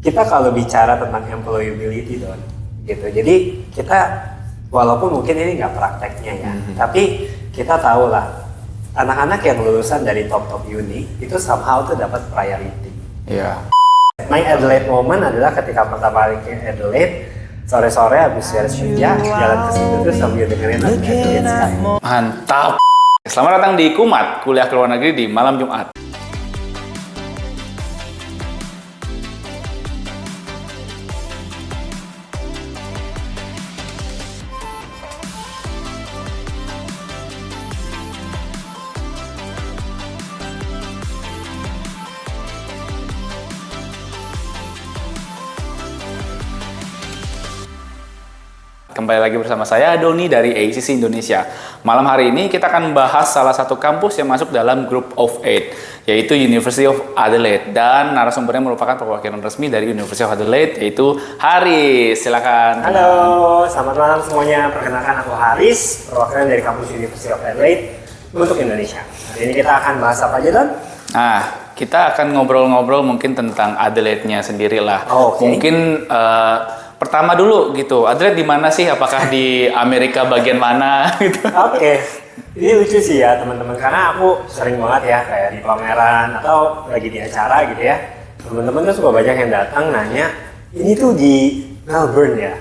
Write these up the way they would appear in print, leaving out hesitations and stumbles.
kita kalau bicara tentang employability Don, gitu. Jadi kita walaupun mungkin ini nggak prakteknya ya, tapi kita tahu lah anak-anak yang lulusan dari top uni itu somehow tuh dapat priority. Iya. My Adelaide moment adalah ketika pertama kali ke Adelaide, sore-sore habis beres kerja, jalan ke situ terus sambil dengerin lagu Adelaide Sky. Mantap. Selamat datang di Kumat, kuliah ke luar negeri di malam Jumat. Kembali lagi bersama saya, Doni dari ACC Indonesia. Malam hari ini kita akan membahas salah satu kampus yang masuk dalam Group of Eight, yaitu University of Adelaide. Dan narasumbernya merupakan perwakilan resmi dari University of Adelaide, yaitu Haris. Silakan. Halo, selamat malam semuanya. Perkenalkan aku Haris, perwakilan dari kampus University of Adelaide untuk Indonesia. Hari ini kita akan bahas apa aja, Don? Nah, kita akan ngobrol-ngobrol mungkin tentang Adelaide-nya sendirilah. Oh, okay. Mungkin pertama dulu gitu, Adelaide di mana sih? Apakah di Amerika bagian mana? Gitu. Oke, ini lucu sih ya teman-teman, karena aku sering banget ya kayak di pameran atau lagi di acara gitu ya. Teman-teman tuh suka banyak yang datang nanya, ini tuh di Melbourne ya?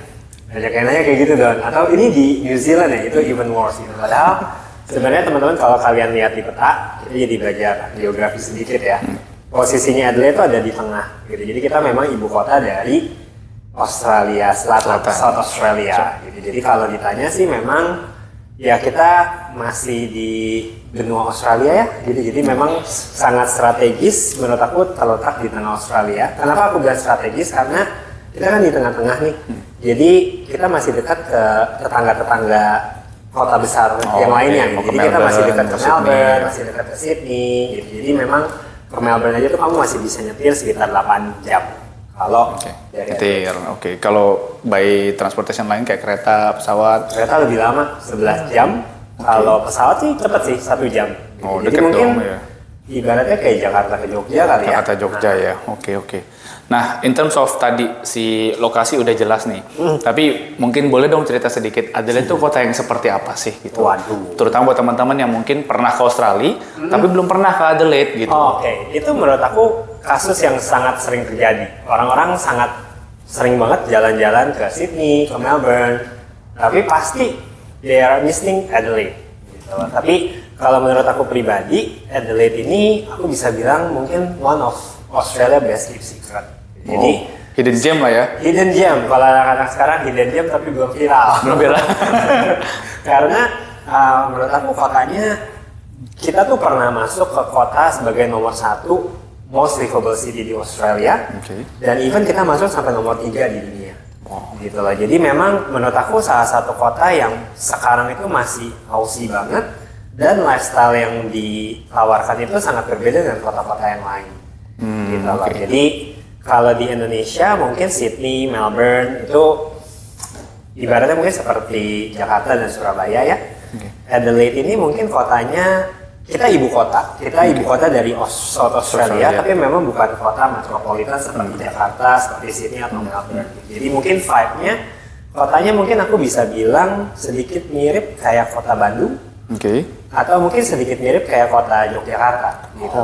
Banyak yang nanya kayak gitu Don, atau ini di New Zealand ya? Itu even worse gitu. Padahal sebenarnya teman-teman kalau kalian lihat di peta, kita jadi belajar geografi sedikit ya. Posisinya Adelaide itu ada di tengah gitu. Jadi kita memang ibu kota dari Australia Selatan, South Australia. Jadi kalau ditanya sih memang ya kita masih di benua Australia ya. Jadi memang sangat strategis menurut aku terletak di tengah Australia. Kenapa aku bilang strategis? Karena kita kan di tengah-tengah nih. Jadi kita masih dekat ke tetangga-tetangga kota besar yang lainnya. Jadi kita masih dekat ke Melbourne, masih dekat ke Sydney. Jadi memang ke Melbourne aja tuh kamu masih bisa nyetir sekitar 8 jam. Kalau Kalau by transportation lain kayak kereta, pesawat? Kereta lebih lama, 11 jam. Kalau pesawat sih cepet sih, 1 jam. Oh, jadi dekat mungkin dong ya. Ibaratnya kayak Jakarta ke Jogja kali ya. Jakarta Jogja ya. Oke. Nah, in terms of tadi si lokasi udah jelas nih. Tapi mungkin boleh dong cerita sedikit Adelaide itu kota yang seperti apa sih gitu. Waduh. Terutama buat teman-teman yang mungkin pernah ke Australia tapi belum pernah ke Adelaide gitu. Oke. Itu menurut aku kasus yang sangat sering terjadi. Orang-orang sangat sering banget jalan-jalan ke Sydney, ke Melbourne. Tapi pasti they are missing Adelaide gitu. Tapi kalau menurut aku pribadi, Adelaide ini aku bisa bilang mungkin one of Australia best kept secret. Jadi hidden gem lah ya. Hidden gem, kalau anak-anak sekarang hidden gem tapi belum viral. Belum viral. Karena menurut aku kotanya, kita tuh pernah masuk ke kota sebagai nomor 1 most livable city di Australia. Dan even kita masuk sampai nomor 3 di dunia. Gitu lah. Jadi memang menurut aku salah satu kota yang sekarang itu masih Aussie banget. Dan lifestyle yang ditawarkan itu sangat berbeda dengan kota-kota yang lain. Gitu lah. Jadi kalau di Indonesia mungkin Sydney, Melbourne itu ibaratnya mungkin seperti Jakarta dan Surabaya ya. Adelaide ini mungkin kotanya kita ibu kota dari South Australia, tapi memang bukan kota metropolitan seperti Jakarta, seperti Sydney atau Melbourne. Jadi mungkin vibe-nya kotanya mungkin aku bisa bilang sedikit mirip kayak kota Bandung. Atau mungkin sedikit mirip kayak kota Yogyakarta gitu.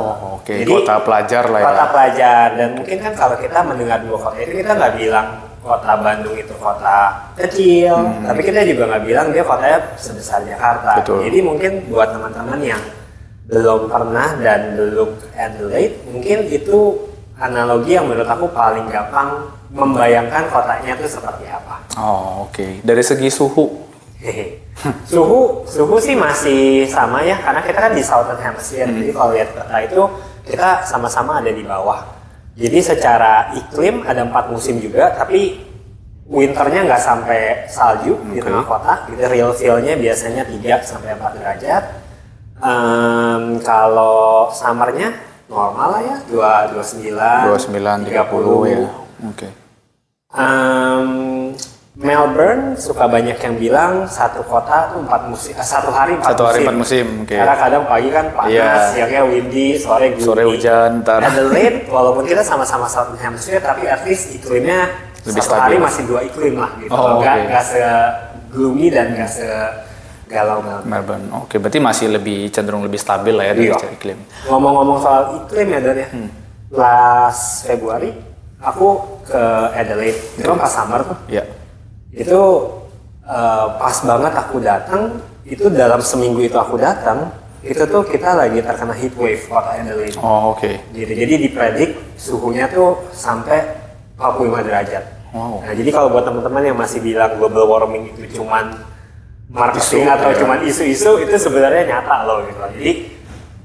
Jadi kota pelajar lah ya. Kota pelajar, dan mungkin kan kalau kita mendengar dua kota itu kita nggak bilang kota Bandung itu kota kecil, tapi kita juga nggak bilang dia kotanya sebesar Jakarta. Betul. Jadi mungkin buat teman-teman yang belum pernah dan belum ke Adelaide, mungkin itu analogi yang menurut aku paling gampang membayangkan kotanya itu seperti apa. Dari segi suhu. Suhu sih masih sama ya, karena kita kan di Southern Hemisphere. Jadi kalau lihat peta itu kita sama-sama ada di bawah. Jadi secara iklim ada 4 musim juga, tapi winternya nggak sampai salju di tengah kota. Jadi real feel-nya biasanya 3 sampai 4 derajat. Kalau summernya normal lah ya, 29, 30 ya. Melbourne suka banyak yang bilang satu kota tuh 4 musim, satu hari 4 Satu hari musim. 4 musim, oke. Karena kadang pagi kan panas, Iya. siangnya windy, sore gloomy. Sore hujan, ntar. Adelaide, walaupun kita sama-sama Southern Hemisphere, tapi at least iklimnya Lebih satu stabil. hari masih 2 iklim lah gitu. Oh, oke. Nggak se-gloomy dan nggak se-galau Melbourne. Melbourne. Oke, berarti masih lebih cenderung lebih stabil lah ya dari Iya. secara iklim. Ngomong-ngomong soal iklim ya Don ya, last Februari aku ke Adelaide, itu kan pas summer tuh. Iya. Itu pas banget aku datang, itu dalam seminggu itu aku datang, itu tuh kita lagi terkena heat wave kota Adelaide. Oh, oke. Gitu. Jadi dipredik suhunya tuh sampai 45 derajat. Wow. Nah, jadi kalau buat teman-teman yang masih bilang global warming itu cuman marketing Isu, atau ya. cuman isu-isu, itu sebenarnya nyata loh gitu. Jadi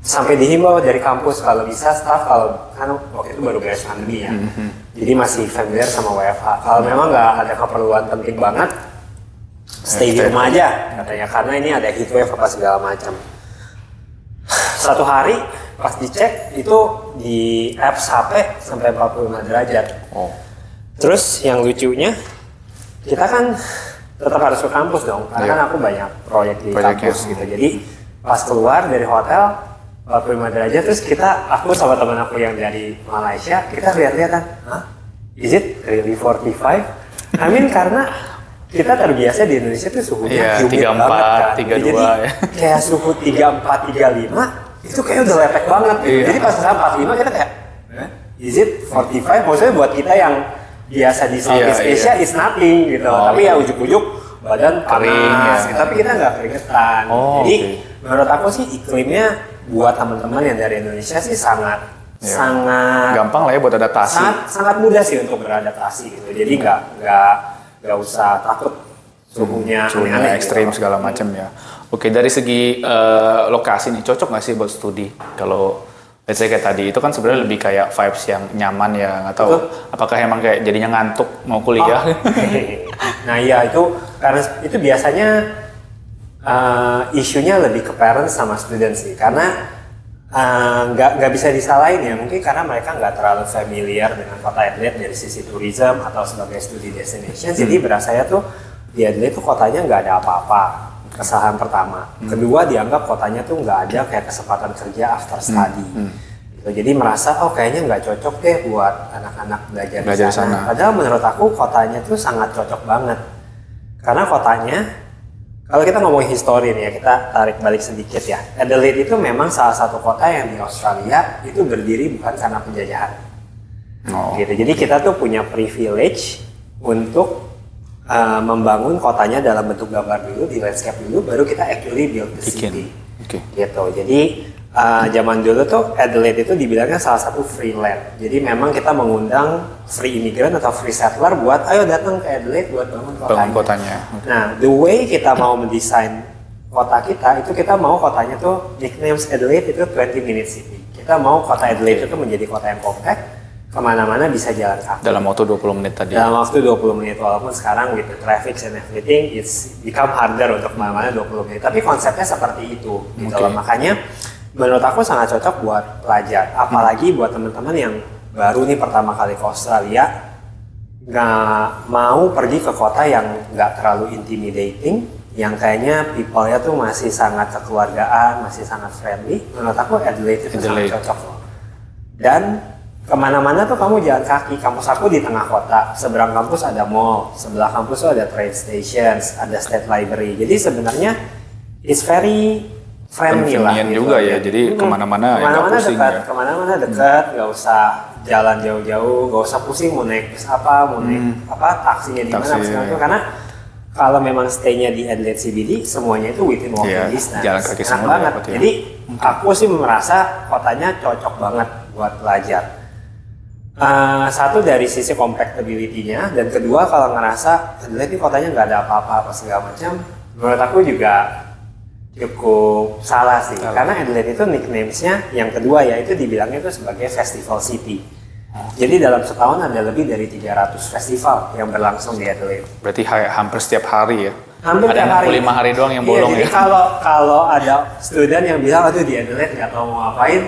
sampai dihimbau dari kampus kalau bisa staff, kalau kan waktu itu baru beres pandemi ya. Jadi masih familiar sama WFH. Kalau memang nggak ada keperluan penting banget, stay di rumah aja katanya, karena ini ada heat wave apa segala macam. Satu hari pas dicek itu di apps HP sampai 45 derajat. Oh. Terus yang lucunya kita kan tetap harus ke kampus dong, karena Iya. kan aku banyak proyek di Proyeknya. kampus gitu. Jadi pas keluar dari hotel 45 derajat, terus aku sama teman aku yang dari Malaysia, kita lihat-lihat kan, hah? Is it really 45? I mean karena kita terbiasa di Indonesia tuh suhunya Iya, humid 34, banget kan. 32 Jadi ya. kayak suhu 34, 35 itu kayak udah lepek banget gitu. Iya. Jadi pas misalnya 45 kita kayak, is it 45? Maksudnya buat kita yang biasa di Southeast Iya, Asia is nothing gitu. Oh, Tapi ya ujuk-ujuk badan Kering, panas, ya. gitu. Tapi kita nggak keringetan. Oh, Jadi oke. menurut aku sih iklimnya buat teman-teman yang dari Indonesia sih sangat Iya. sangat Gampang lah ya buat adaptasi. sangat mudah sih untuk beradaptasi gitu. Jadi nggak usah takut suhunya Suhunya aneh-aneh ekstrim gitu. segala macam ya. Oke, dari segi lokasi nih cocok nggak sih buat studi? Kalau let's say kayak tadi itu kan sebenarnya lebih kayak vibes yang nyaman ya, nggak tahu Betul. apakah emang kayak jadinya ngantuk mau kuliah. Nah iya itu karena itu biasanya isunya lebih ke parents sama student sih, karena nggak bisa disalahin ya, mungkin karena mereka nggak terlalu familiar dengan kota Adelaide dari sisi tourism atau sebagai studi destination. Jadi berasanya tuh di Adelaide tuh kotanya nggak ada apa-apa. Kesalahan pertama. Kedua, dianggap kotanya tuh nggak ada kayak kesempatan kerja after study. Gitu. Jadi merasa oh kayaknya nggak cocok deh buat anak-anak belajar di Belajar sana. sana. Padahal menurut aku kotanya tuh sangat cocok banget. Karena kotanya, kalau kita ngomongin histori nih ya, kita tarik balik sedikit ya. Adelaide itu memang salah satu kota yang di Australia itu berdiri bukan karena penjajahan. Oh. Gitu. Jadi kita tuh punya privilege untuk membangun kotanya dalam bentuk gambar dulu, di landscape dulu, baru kita actually build the city. Oke. Gitu. Jadi zaman dulu tuh Adelaide itu dibilangnya salah satu free land. Jadi memang kita mengundang free immigrant atau free settler buat ayo datang ke Adelaide buat bangun kotanya. Bangun kotanya. Nah, the way kita mau mendesain kota kita itu kita mau kotanya tuh nicknames Adelaide itu 20 minute city. Kita mau kota Adelaide itu menjadi kota yang compact, kemana-mana bisa jalan kaki. Dalam waktu 20 menit tadi. Dalam waktu 20 menit, walaupun sekarang with the traffic and everything, it's become harder untuk kemana-mana 20 menit. Tapi konsepnya seperti itu, gitu loh. Makanya menurut aku sangat cocok buat pelajar. Apalagi buat teman-teman yang baru nih pertama kali ke Australia, nggak mau pergi ke kota yang nggak terlalu intimidating, yang kayaknya people-nya tuh masih sangat kekeluargaan, masih sangat friendly. Menurut aku Adelaide itu sangat cocok loh. Dan kemana-mana tuh kamu jalan kaki. Kampus aku di tengah kota, seberang kampus ada mall, sebelah kampus tuh ada train stations, ada state library. Jadi sebenarnya it's very friendly lah. Convenient Gitu. juga ya, jadi kemana-mana ya nggak pusing dekat, ya. Kemana-mana dekat, nggak usah jalan jauh-jauh, nggak usah pusing mau naik bis apa, mau naik apa taksinya di mana, Taksi, segala macam. ya. Karena kalau memang stay-nya di Adelaide CBD, semuanya itu within walking Iya, distance. jalan kaki Enak semua banget. dapat ya. Jadi aku sih merasa kotanya cocok banget buat pelajar. Satu dari sisi compactability-nya, dan kedua kalau ngerasa Adelaide ini kotanya nggak ada apa-apa segala macam, menurut aku juga cukup salah sih. Karena Adelaide itu nicknames-nya yang kedua ya, itu dibilangnya itu sebagai festival city. Jadi dalam setahun ada lebih dari 300 festival yang berlangsung di Adelaide. Berarti hampir setiap hari ya. Hampir ada tiap hari. 65 hari doang yang Iya, bolong jadi ya. kalau ada student yang bilang aduh di Adelaide nggak tahu mau ngapain,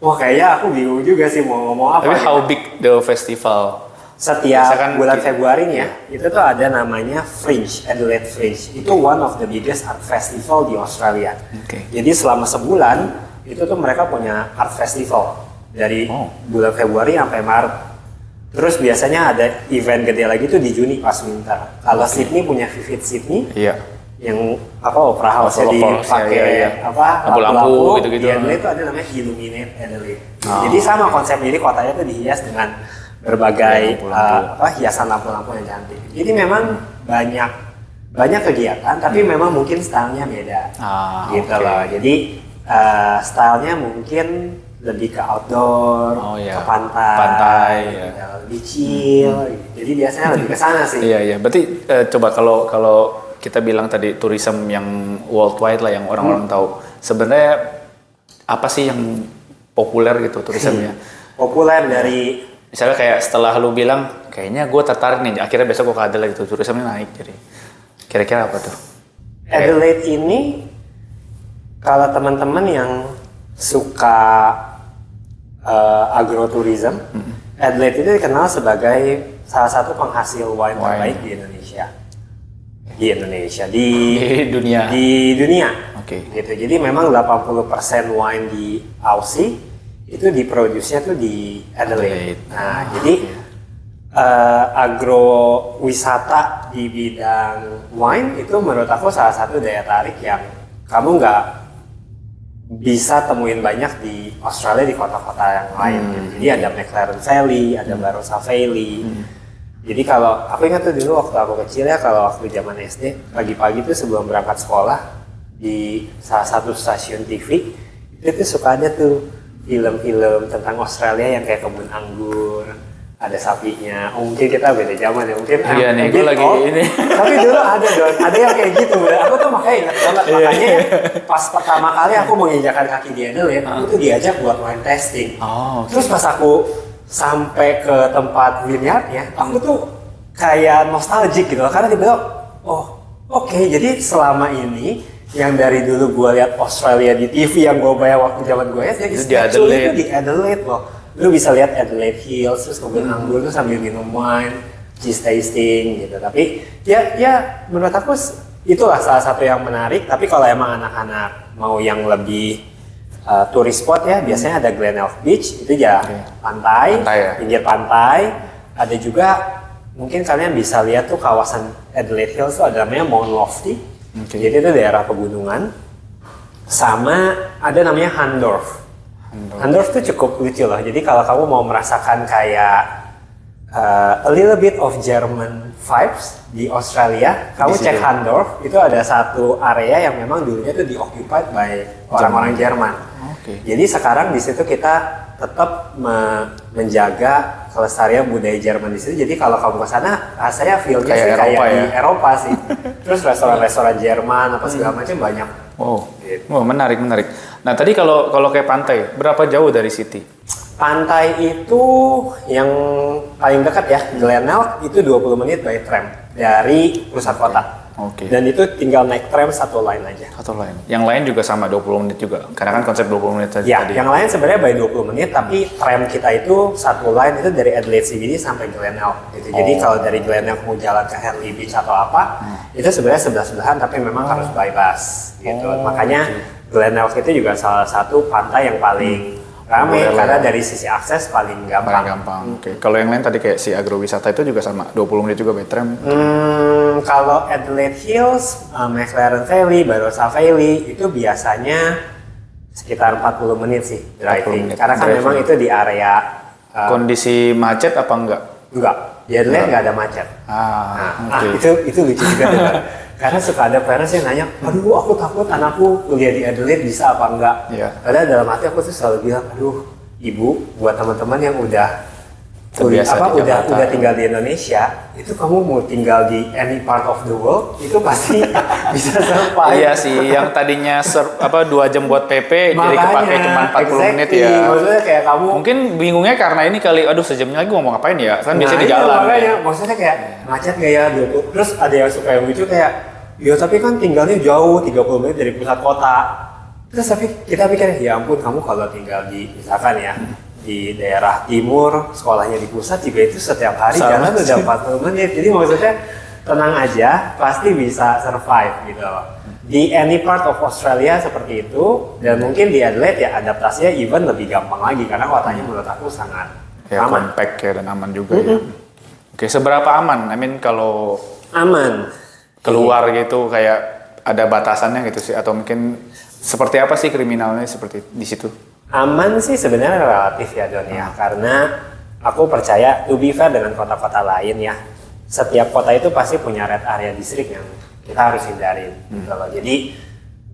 wah kayaknya aku bingung juga sih mau ngomong apa. Tapi ya. how big the festival setiap Biasa kan bulan di- Februari nih ya, itu tuh ada namanya Fringe, Adelaide Fringe. Itu one of the biggest art festival di Australia. Oke. Jadi selama sebulan itu tuh mereka punya art festival dari Oh. bulan Februari sampai Maret. Terus biasanya ada event gede lagi tuh di Juni pas winter. Kalau Sydney punya Vivid Sydney Iya. yang Opera House Opera jadi House, pakai iya. apa Lampu-lampu gitu-gitu. Di Adelaide itu ada namanya Illuminate Adelaide. Oh. Jadi sama konsep, jadi kotanya tuh dihias dengan berbagai Lampu-lampu. hiasan lampu-lampu yang cantik. Jadi memang banyak kegiatan, tapi memang mungkin stylenya beda. Gitu oke. loh. Jadi stylenya mungkin lebih ke outdoor, Oh, iya. ke pantai, Pantai, ya. lebih chill. Jadi biasanya lebih ke sana sih. Iya iya. Berarti coba kalau kita bilang tadi tourism yang worldwide lah yang orang-orang tahu. Sebenarnya apa sih yang populer gitu tourismnya? Populer dari Misalnya kayak setelah lu bilang kayaknya gue tertarik nih, akhirnya besok gue ke Adelaide gitu, tourismnya naik. Jadi kira-kira apa tuh? Adelaide ini, kalau teman-teman yang suka agrotourism, Adelaide itu dikenal sebagai salah satu penghasil wine Wine. terbaik di Indonesia. Di dunia. Di dunia. Oke. Gitu. Jadi memang 80% wine di Aussie itu diproduksinya tuh di Adelaide. Adelaide. Nah, jadi agrowisata di bidang wine itu menurut aku salah satu daya tarik yang kamu nggak bisa temuin banyak di Australia di kota-kota yang lain. Gitu. Jadi ada McLaren Valley, ada Barossa Valley. Jadi kalau aku ingat tuh dulu waktu aku kecil ya, kalau waktu zaman SD pagi-pagi tuh sebelum berangkat sekolah di salah satu stasiun TV itu tuh suka ada tuh film-film tentang Australia yang kayak kebun anggur, ada sapinya. Oh, mungkin kita beda zaman ya, mungkin Iya nih, a gue bit lagi old. ini. Tapi dulu ada yang kayak gitu. Aku tuh makanya ingat banget, makanya pas pertama kali aku menginjakan kaki di Adelaide, aku tuh diajak buat wine tasting. Oh, oke. Terus pas aku sampai ke tempat vineyardnya, aku tuh kayak nostalgic gitu, karena tiba-tiba, oh oke, jadi selama ini yang dari dulu gue lihat Australia di TV yang gue bayar waktu zaman gue ya, Itu di actually Adelaide. itu di Adelaide loh. Lu bisa lihat Adelaide Hills, terus kebun anggur tuh sambil minum wine, cheese tasting gitu. Tapi ya menurut aku itulah salah satu yang menarik. Tapi kalau emang anak-anak mau yang lebih tourist spot ya, biasanya ada Glenelg Beach, itu ya pantai, Pantai ya? pinggir pantai. Ada juga mungkin kalian bisa lihat tuh kawasan Adelaide Hills tuh ada namanya Mount Lofty. Oke. Jadi itu daerah pegunungan. Sama ada namanya Handorf. Handorf tuh cukup lucu loh. Jadi kalau kamu mau merasakan kayak a little bit of German vibes di Australia, kamu situ. cek Handorf. Itu ada satu area yang memang dulunya tuh di-occupied by orang-orang Jerman. Oke. Jadi sekarang di situ kita tetap menjaga kelestarian budaya Jerman di situ. Jadi kalau kamu ke sana, rasanya feel-nya Kayak sih kayak Eropa di ya? Eropa sih. Terus restoran-restoran Jerman apa segala macam banyak. Oh, Gitu. menarik. Nah tadi kalau kayak pantai, berapa jauh dari city? Pantai itu yang paling dekat ya, Glenelg itu 20 menit by tram dari pusat kota. Oke. Dan itu tinggal naik tram satu line aja. Atau lain? Yang lain juga sama 20 menit juga. Karena kan konsep 20 menit tadi. Ya, yang lain sebenarnya by 20 menit, tapi tram kita itu satu line itu dari Adelaide CBD sampai Glenelg. Gitu. Jadi kalau dari Glenelg mau jalan ke Henley Beach atau apa, itu sebenarnya sebelah-sebelahan, tapi memang harus by bus. Gitu. Makanya Glenelg itu juga salah satu pantai yang paling ramai Boleh, karena boleh. dari sisi akses paling gampang. Paling gampang. Oke. Kalau yang lain tadi kayak si agrowisata itu juga sama 20 menit juga by tram. Kalau Adelaide Hills, McLaren Valley, Barossa Valley itu biasanya sekitar 40 menit sih 40 driving. menit Karena kan driving. memang itu di area Kondisi macet apa enggak? enggak, di Adelaide nggak ada macet. Oke. Itu lucu juga tuh, Bang. Karena suka ada parents yang nanya, aduh aku takut anakku kuliah di Adelaide bisa apa enggak. Iya. Padahal dalam hati aku tuh selalu bilang, aduh ibu, buat teman-teman yang udah Terbiasa di Jakarta. udah tinggal di Indonesia, itu kamu mau tinggal di any part of the world, itu pasti bisa survive. Iya sih, yang tadinya 2 jam buat PP jadi kepake cuma 40 menit exactly. ya. Maksudnya kayak kamu Mungkin bingungnya karena ini kali, aduh sejamnya lagi mau ngapain ya? Kan biasanya di iya, jalan. makanya, ya. maksudnya kayak macet nggak ya 20. Terus ada yang suka yang lucu kayak, ya tapi kan tinggalnya jauh 30 menit dari pusat kota. Terus tapi kita pikir, ya ampun kamu kalau tinggal di misalkan ya di daerah timur, sekolahnya di pusat juga itu setiap hari Sama jalan sih. udah 40 menit. Jadi maksudnya tenang aja, pasti bisa survive gitu loh. Di any part of Australia seperti itu, dan mungkin di Adelaide ya adaptasinya even lebih gampang lagi karena kotanya menurut aku sangat Ya, aman. compact ya dan aman juga ya. Oke, seberapa aman? I mean kalau Aman. keluar gitu kayak ada batasannya gitu sih, atau mungkin seperti apa sih kriminalnya seperti di situ? Aman sih sebenarnya relatif ya Don ya, karena aku percaya to be fair dengan kota-kota lain ya, setiap kota itu pasti punya red area district yang kita harus hindarin gitu loh. Jadi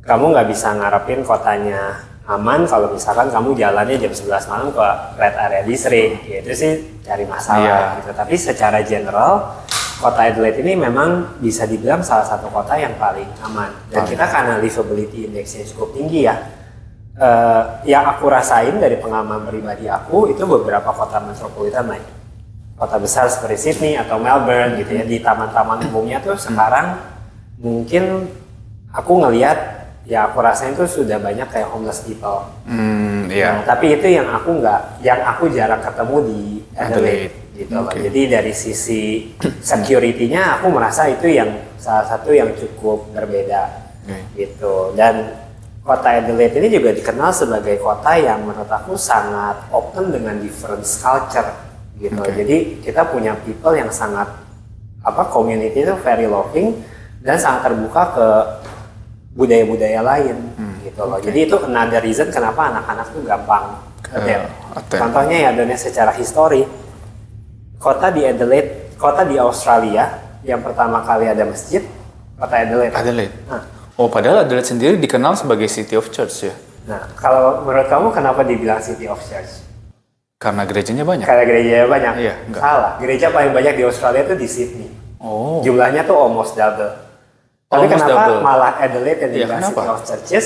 kamu nggak bisa ngarepin kotanya aman kalau misalkan kamu jalannya jam 11 malam ke red area district, itu sih cari masalah gitu. Tapi secara general kota Adelaide ini memang bisa dibilang salah satu kota yang paling aman, dan kita karena livability index-nya cukup tinggi ya. Yang aku rasain dari pengalaman pribadi aku itu beberapa kota metropolitan lain, kota besar seperti Sydney atau Melbourne gitu ya, di taman-taman umumnya tuh sekarang mungkin aku ngelihat ya, aku rasain tuh sudah banyak kayak homeless people. Iya. Nah, tapi itu yang aku jarang ketemu di Adelaide gitu loh. Oke. Jadi dari sisi security-nya aku merasa itu yang salah satu yang cukup berbeda gitu. Dan kota Adelaide ini juga dikenal sebagai kota yang menurut aku sangat open dengan different culture gitu. Jadi kita punya people yang sangat community itu very loving dan sangat terbuka ke budaya-budaya lain gitu loh. Jadi itu another reason kenapa anak-anak tuh gampang adapt. Contohnya ya Donya, secara histori kota di Adelaide, kota di Australia yang pertama kali ada masjid, kota Adelaide. Nah, Oh, padahal Adelaide sendiri dikenal sebagai City of Church ya? nah, kalau menurut kamu kenapa dibilang City of Church? Karena gerejanya banyak. Karena gerejanya banyak. Iya, enggak. Salah. Gereja paling banyak di Australia itu di Sydney. Oh. Jumlahnya tuh almost double. Tapi Almost kenapa double. malah Adelaide yang Iya, dibilang kenapa? City of Churches?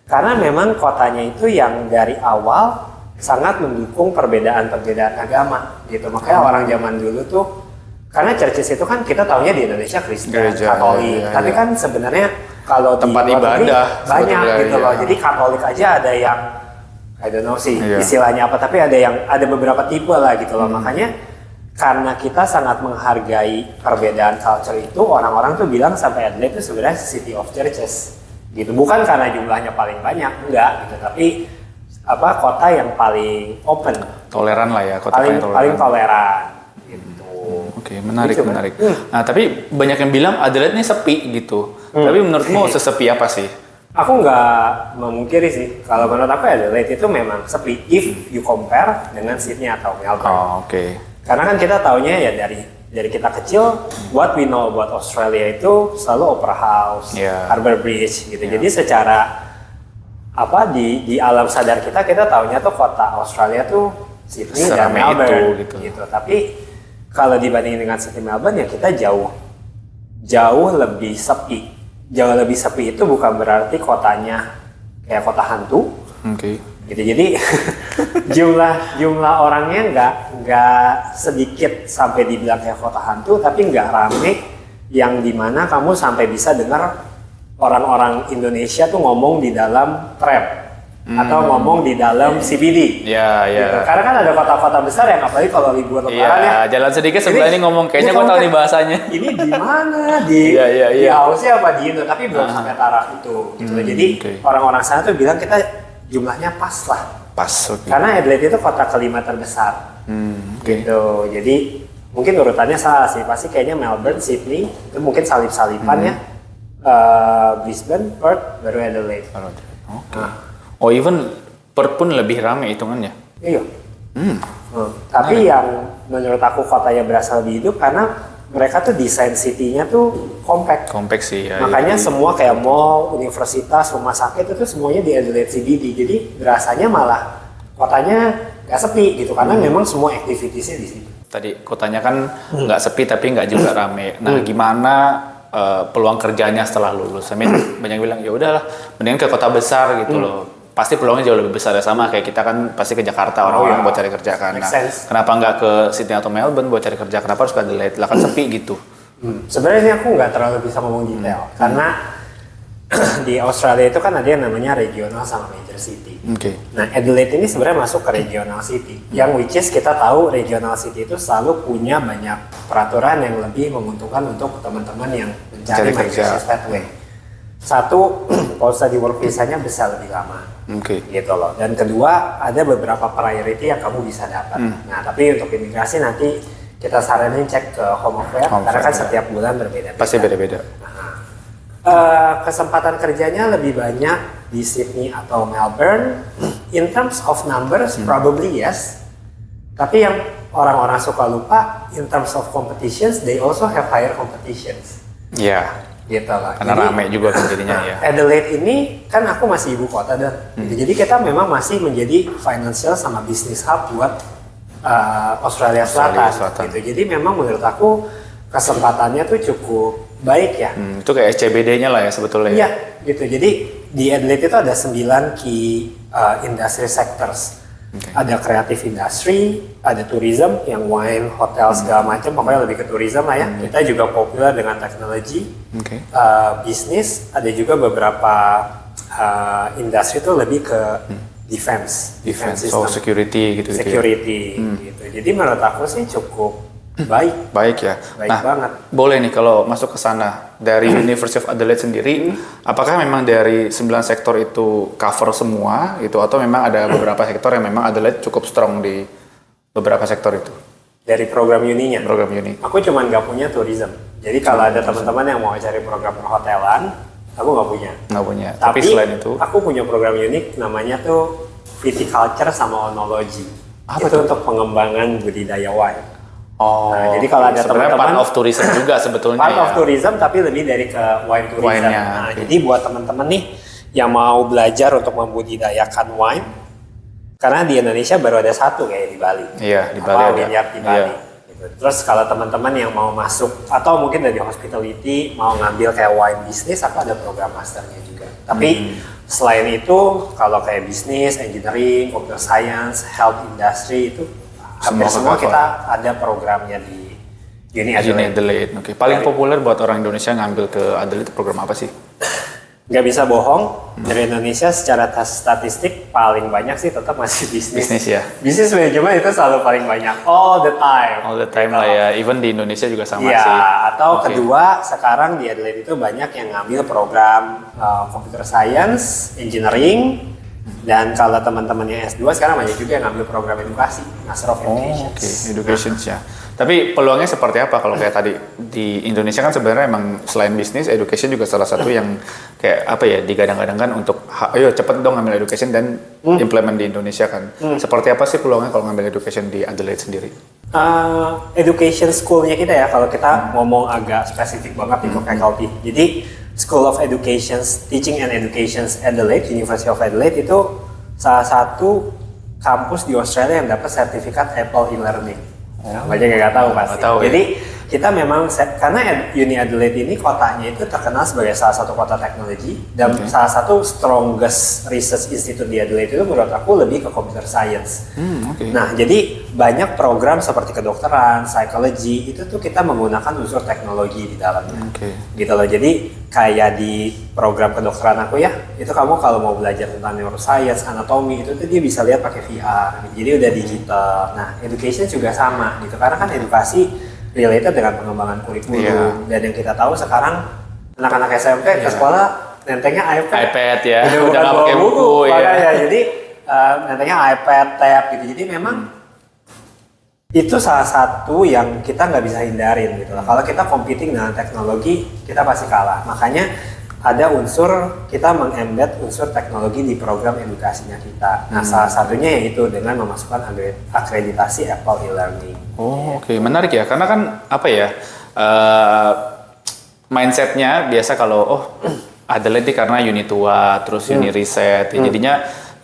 Karena memang kotanya itu yang dari awal sangat mendukung perbedaan-perbedaan agama gitu. Makanya orang zaman dulu tuh, karena churches itu kan kita taunya di Indonesia Kristen, Gereja, Katolik. iya, Tapi iya. kan sebenarnya kalau Tempat di luar negeri ibadah banyak sebetulnya, gitu loh. iya. Jadi Katolik aja ada yang I don't know sih Iya. istilahnya apa, tapi ada beberapa tipe lah gitu loh. Makanya karena kita sangat menghargai perbedaan culture itu, orang-orang tuh bilang sampai Adelaide itu sebenarnya City of Churches gitu. Bukan karena jumlahnya paling banyak, enggak gitu, tapi kota yang paling open, Toleran lah ya, kota paling toleran gitu. Oke, menarik, Gitu, kan? menarik. Nah, tapi banyak yang bilang Adelaide ini sepi gitu. Tapi menurutmu sesepi apa sih? Aku nggak memungkiri sih, kalau menurut aku Adelaide itu memang sepi if you compare dengan Sydney atau Melbourne. Oh, oke. Karena kan kita taunya ya dari kita kecil, what we know about Australia itu selalu Opera House, Yeah. Harbour Bridge gitu. Jadi secara di alam sadar kita taunya tuh kota Australia tuh Sydney dan Seramai Melbourne itu, gitu. Tapi kalau dibandingin dengan Sydney Melbourne ya kita jauh lebih sepi. Jauh lebih sepi itu bukan berarti kotanya kayak kota hantu. Oke. Gitu. Jadi jumlah orangnya nggak sedikit sampai dibilang kayak kota hantu, tapi nggak rame yang dimana kamu sampai bisa dengar orang-orang Indonesia tuh ngomong di dalam tram atau ngomong di dalam CBD. Ya, ya. Gitu. Karena kan ada kota-kota besar yang apalagi kalau libur lebaran ya. Iya, jalan sedikit sebelah ini ngomong, kayaknya gue tahu nih bahasanya. Ini di mana? Di Iya. Aussie apa di Indo? Tapi belum sampai taraf itu. Gitu. Jadi oke. orang-orang sana tuh bilang kita jumlahnya pas lah. Pas, oke. Karena Adelaide itu kota kelima terbesar. Oke. Gitu. Jadi mungkin urutannya salah sih. Pasti kayaknya Melbourne, Sydney itu mungkin salip-salipan ya. Brisbane, Perth, baru Adelaide. Oke. Oh, even Perth pun lebih ramai hitungannya. Iya. Tapi yang menurut aku kotanya berasa lebih hidup karena mereka tuh desain city-nya tuh compact. Kompleks sih ya. Makanya iya. semua kayak mall, universitas, rumah sakit itu semuanya di Adelaide CBD. Jadi berasanya malah kotanya nggak sepi gitu karena memang semua activities-nya di situ. Tadi kotanya kan nggak sepi tapi nggak juga rame. Nah, gimana peluang kerjanya setelah lulus? I mean, banyak bilang ya udahlah, mendingan ke kota besar gitu loh. Pasti peluangnya jauh lebih besar ya, sama kayak kita kan pasti ke Jakarta orang-orang buat cari kerja kan. Nah, kenapa nggak ke Sydney atau Melbourne buat cari kerja? Kenapa harus ke Adelaide? Lah kan sepi gitu. Sebenarnya ini aku nggak terlalu bisa ngomong detail karena di Australia itu kan ada yang namanya regional sama major city. Oke. Nah, Adelaide ini sebenarnya masuk ke regional city, yang which is kita tahu regional city itu selalu punya banyak peraturan yang lebih menguntungkan untuk teman-teman yang mencari Cari kerja. migration pathway. Satu, kalau study work visa-nya bisa lebih lama, Oke. gitu loh. Dan kedua, ada beberapa priority yang kamu bisa dapat. Nah, tapi untuk imigrasi nanti kita saranin cek ke Home Affairs, Home karena kan Affairs, setiap bulan berbeda-beda. Pasti beda-beda. Kesempatan kerjanya lebih banyak di Sydney atau Melbourne. In terms of numbers, probably yes. Tapi yang orang-orang suka lupa, in terms of competitions, they also have higher competitions. Iya. Gitu lah. Karena rame juga kan jadinya ya. Adelaide ini kan aku masih ibu kota dan jadi kita memang masih menjadi financial sama business hub buat Australia Selatan. Gitu. Jadi memang menurut aku kesempatannya tuh cukup baik ya. Itu kayak SCBD-nya lah ya sebetulnya. Iya, gitu. Jadi di Adelaide itu ada 9 key industry sectors. Okay. Ada creative industry, ada tourism, yang wine, hotel segala macam, pokoknya lebih ke tourism lah ya. Kita juga populer dengan teknologi, Oke. bisnis, ada juga beberapa industri itu lebih ke defense So system, security gitu. security gitu. Jadi menurut aku sih cukup baik. Baik ya. Baik Nah, banget. boleh nih kalau masuk ke sana dari University of Adelaide sendiri, apakah memang dari 9 sektor itu cover semua gitu atau memang ada beberapa sektor yang memang Adelaide cukup strong di beberapa sektor itu? Dari program uninya. Program uni. Aku cuman nggak punya tourism. Jadi kalau ada teman-teman yang mau cari program perhotelan, aku nggak punya. Nggak punya. Tapi selain itu, aku punya program unik namanya tuh viticulture sama onology. Apa itu tuh? untuk pengembangan budidaya wine. oh, Nah, jadi kalau ada sebenarnya teman-teman- part of tourism juga sebetulnya Part ya. of tourism tapi lebih dari ke wine tourism. Wine-nya, Nah, oke. jadi buat teman-teman nih yang mau belajar untuk membudidayakan wine, karena di Indonesia baru ada satu kayak di Bali. Iya, di Bali Apa, ada. vineyard di Bali. Iya. Gitu. Terus kalau teman-teman yang mau masuk atau mungkin dari hospitality mau ngambil kayak wine business, aku ada program masternya juga. Tapi selain itu kalau kayak bisnis, engineering, computer science, health industry itu hampir Semua semua ke-cover. kita ada programnya di Uni Di Adelaide. Adelaide. Oke. Paling Dari- populer buat orang Indonesia ngambil ke Adelaide program apa sih? Nggak bisa bohong, dari Indonesia secara statistik paling banyak sih tetap masih bisnis. Bisnis ya. Bisnis manajemen itu selalu paling banyak, all the time. All the time Gitu. lah ya. Even di Indonesia juga sama Iya, sih. atau Oke. kedua sekarang di Adelaide itu banyak yang ngambil program computer science, engineering, dan kalau teman-teman yang S2 sekarang banyak juga yang ngambil program edukasi, Master of Oh, Education. oke, education ya. Tapi peluangnya seperti apa kalau kayak tadi di Indonesia kan sebenarnya emang selain bisnis, education juga salah satu yang kayak apa ya digadang-gadangkan untuk ayo cepet dong ngambil education dan implement di Indonesia kan. Seperti apa sih peluangnya kalau ngambil education di Adelaide sendiri? Education schoolnya kita ya, kalau kita ngomong agak spesifik banget itu faculty. Jadi School of Education, Teaching and Education Adelaide, University of Adelaide itu salah satu kampus di Australia yang dapat sertifikat Apple e-learning. Nah, banyak yang nggak tahu pasti. Nggak tahu ya. Jadi kita memang karena Uni Adelaide ini kotanya itu terkenal sebagai salah satu kota teknologi dan salah satu strongest research institute di Adelaide itu menurut aku lebih ke computer science. Oke. Nah, jadi banyak program seperti kedokteran, psikologi itu tuh kita menggunakan unsur teknologi di dalamnya. Oke. Gitu loh. Jadi kayak di program kedokteran aku ya, itu kamu kalau mau belajar tentang neuroscience, anatomi itu tuh dia bisa lihat pakai VR. Gitu. Jadi udah digital. Nah, education juga sama gitu. Karena kan edukasi related dengan pengembangan kurikulum. Iya. Dan yang kita tahu sekarang anak-anak SMP ke sekolah nentengnya iPad ya, Udah udah bukan nggak bawa pakai buku ya. makanya. Jadi nentengnya iPad, tab gitu. Jadi memang itu salah satu yang kita nggak bisa hindarin gitu lah. Kalau kita competing dengan teknologi, kita pasti kalah. Makanya ada unsur kita mengembed unsur teknologi di program edukasinya kita. Nah, salah satunya yaitu dengan memasukkan akreditasi Apple e-learning. Oh, oke. Menarik ya. Karena kan apa ya? Mindsetnya biasa kalau Adelaide karena uni tua, terus uni riset, ya jadinya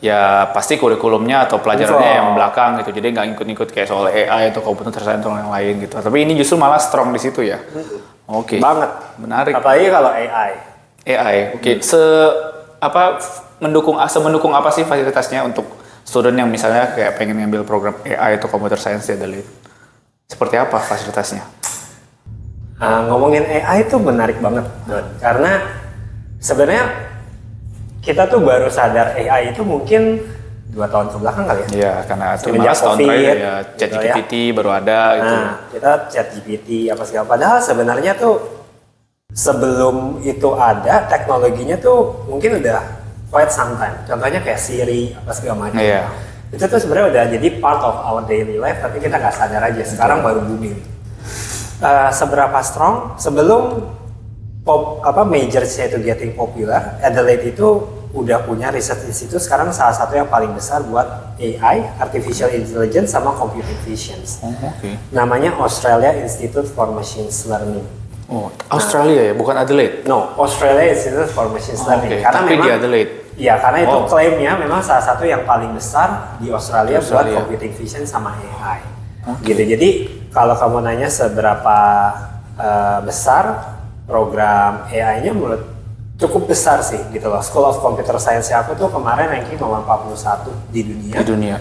ya pasti kurikulumnya atau pelajarannya Betul. yang belakang gitu. Jadi nggak ikut-ikut kayak soal AI atau komputer science atau yang lain gitu. Tapi ini justru malah strong di situ ya. Oke. Banget. Menarik. Apalagi kalau AI. AI. Oke. Semendukung apa sih fasilitasnya untuk student yang misalnya kayak pengen ngambil program AI atau computer science di Adelaide? Seperti apa fasilitasnya? Ngomongin AI itu menarik banget, Don. Karena sebenarnya kita tuh baru sadar AI itu mungkin 2 tahun ke belakang kali ya. Iya, karena itu Semenjak malah tahun COVID, terakhir ya, gitu ChatGPT baru ada gitu. Nah, kita ChatGPT apa segala. Padahal sebenarnya tuh sebelum itu ada teknologinya tuh mungkin udah quite some time. Contohnya kayak Siri apa segala macam. Iya. Itu tuh sebenarnya udah jadi part of our daily life, tapi kita nggak sadar aja. Sekarang baru booming. Seberapa strong? Sebelum majors-nya itu getting popular, Adelaide itu udah punya research institute sekarang salah satu yang paling besar buat AI, artificial intelligence sama computer vision. Oke. Namanya Australia Institute for Machine Learning. Oh, Australia ya, bukan Adelaide. No, Australia Institute for Machine Learning. Oke, tapi di Adelaide. Iya, karena itu Oh. klaimnya memang salah satu yang paling besar di Australia, buat Australia. computing vision sama AI. Gitu. Jadi kalau kamu nanya seberapa besar program AI-nya, menurut cukup besar sih gitu loh. School of Computer Science aku tuh kemarin ranking nomor 41 di dunia. Di dunia.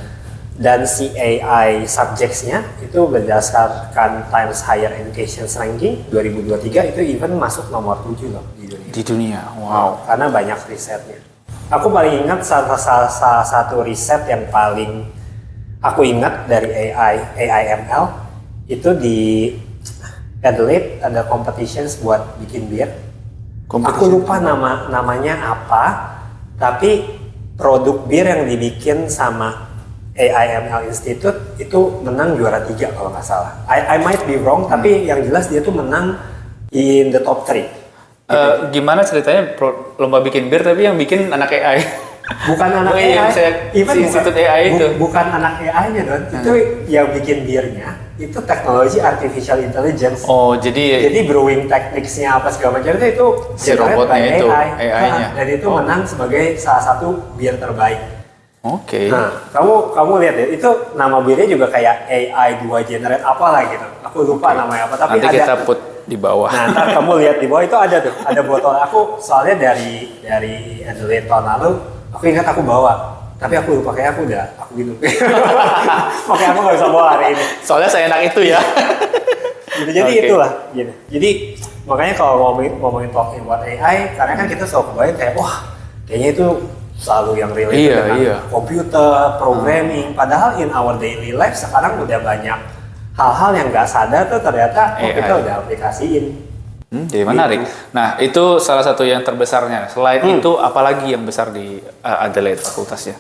Dan si AI subjects-nya itu berdasarkan Times Higher Education Ranking 2023 itu even masuk nomor 7 loh di dunia. Di dunia, wow. Karena banyak risetnya. Aku paling ingat salah satu riset yang paling aku ingat dari AI ML itu di Adelaide ada competitions buat bikin bir. Aku lupa namanya apa, tapi produk bir yang dibikin sama AI ML Institute itu menang juara 3 kalau nggak salah. I might be wrong, tapi yang jelas dia tuh menang in the top 3. Gimana ceritanya lomba bikin bir tapi yang bikin anak AI? Bukan anak Oh iya, AI, si institut AI itu. Bukan anak AI-nya Don, itu yang bikin birnya itu teknologi artificial intelligence. Oh, jadi brewing techniques-nya apa segala macam itu si generate robotnya by itu, AI. AI-nya. Dan itu menang sebagai salah satu bir terbaik. Oke. Nah, kamu lihat ya, itu nama birnya juga kayak AI 2 generate apalah gitu. Aku lupa namanya apa, tapi Nanti ada. kita put di bawah. Nah, ntar kamu lihat di bawah itu ada tuh, ada botol. Aku soalnya dari Adelaide tahun lalu, aku ingat aku bawa. Tapi aku lupa, kayak aku minum. Makanya aku nggak bisa bawa hari ini. Soalnya saya enak itu ya. Gitu, jadi Oke. itulah. Gitu. Jadi makanya kalau ngomongin talking about AI, karena kan kita selalu kebayang kayak wah, kayaknya itu selalu yang related Iya, dengan iya. komputer, programming. Padahal in our daily life sekarang udah banyak hal-hal yang nggak sadar tuh ternyata AI. kita udah aplikasiin. Jadi menarik. Nah, itu salah satu yang terbesarnya. Selain itu, apalagi yang besar di Adelaide fakultasnya?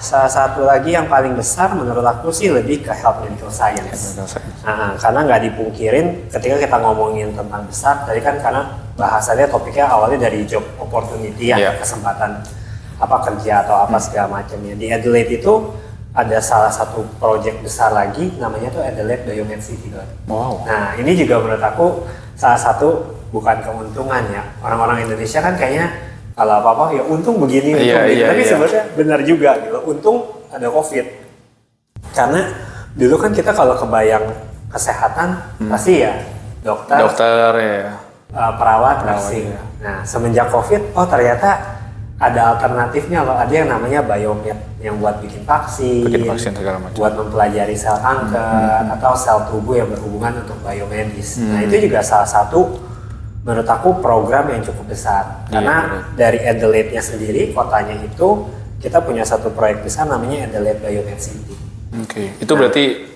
Salah satu lagi yang paling besar menurut aku sih lebih ke health medical science. Karena nggak dipungkirin ketika kita ngomongin tentang besar, tadi kan karena bahasannya topiknya awalnya dari job opportunity ya, Iya. kesempatan apa kerja atau apa segala macamnya. Di Adelaide itu ada salah satu project besar lagi, namanya tuh Adelaide Biomed City. Wow. Nah ini juga menurut aku salah satu bukan keuntungan ya. Orang-orang Indonesia kan kayaknya kalau apa-apa ya untung begini, untung Iya, begini. iya, Tapi iya. sebenarnya benar juga gitu. Untung ada COVID. Karena dulu kan kita kalau kebayang kesehatan pasti ya Dokter ya. perawat, nursing. iya. Nah semenjak COVID, oh ternyata ada alternatifnya loh. Ada yang namanya biomed yang buat bikin vaksin, segala macam. buat mempelajari sel kanker atau sel tubuh yang berhubungan untuk biomedis. Nah itu juga salah satu menurut aku program yang cukup besar. Karena dari Adelaide-nya sendiri, kotanya itu kita punya satu proyek besar namanya Adelaide Biomed City. Oke. Itu berarti